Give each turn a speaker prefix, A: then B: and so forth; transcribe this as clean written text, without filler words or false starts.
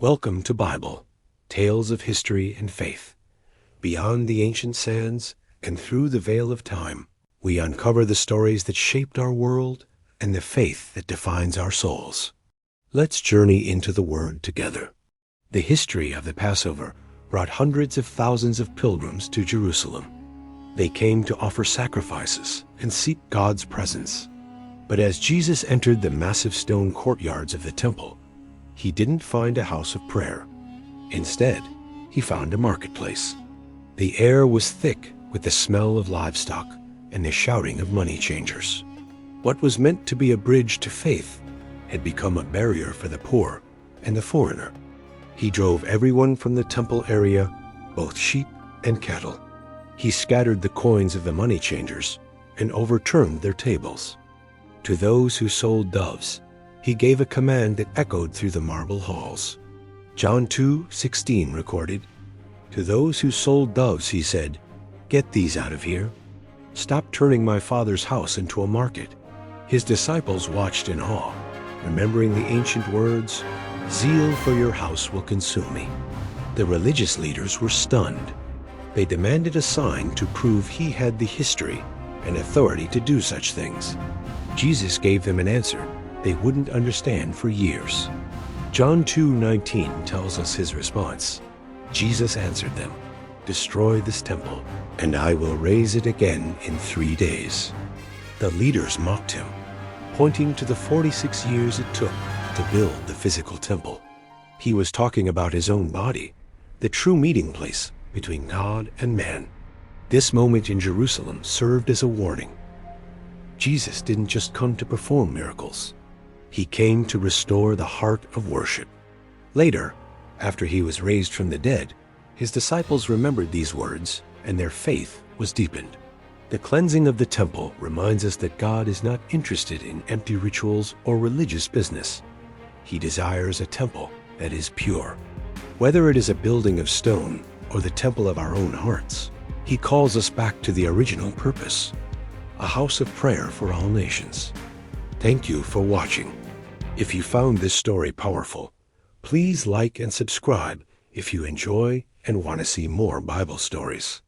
A: Welcome to Bible, Tales of History and Faith. Beyond the ancient sands and through the veil of time, we uncover the stories that shaped our world and the faith that defines our souls. Let's journey into the Word together. The history of the Passover brought hundreds of thousands of pilgrims to Jerusalem. They came to offer sacrifices and seek God's presence. But as Jesus entered the massive stone courtyards of the temple, he didn't find a house of prayer. Instead, he found a marketplace. The air was thick with the smell of livestock and the shouting of money changers. What was meant to be a bridge to faith had become a barrier for the poor and the foreigner. He drove everyone from the temple area, both sheep and cattle. He scattered the coins of the money changers and overturned their tables. To those who sold doves, he gave a command that echoed through the marble halls. John 2:16 recorded, "To those who sold doves, he said, 'Get these out of here. Stop turning my Father's house into a market.'" His disciples watched in awe, remembering the ancient words, "Zeal for your house will consume me." The religious leaders were stunned. They demanded a sign to prove he had the history and authority to do such things. Jesus gave them an answer they wouldn't understand for years. John 2:19 tells us his response. Jesus answered them, "Destroy this temple, and I will raise it again in 3 days." The leaders mocked him, pointing to the 46 years it took to build the physical temple. He was talking about his own body, the true meeting place between God and man. This moment in Jerusalem served as a warning. Jesus didn't just come to perform miracles. He came to restore the heart of worship. Later, after he was raised from the dead, his disciples remembered these words, and their faith was deepened. The cleansing of the temple reminds us that God is not interested in empty rituals or religious business. He desires a temple that is pure. Whether it is a building of stone or the temple of our own hearts, he calls us back to the original purpose, a house of prayer for all nations. Thank you for watching. If you found this story powerful, please like and subscribe if you enjoy and want to see more Bible stories.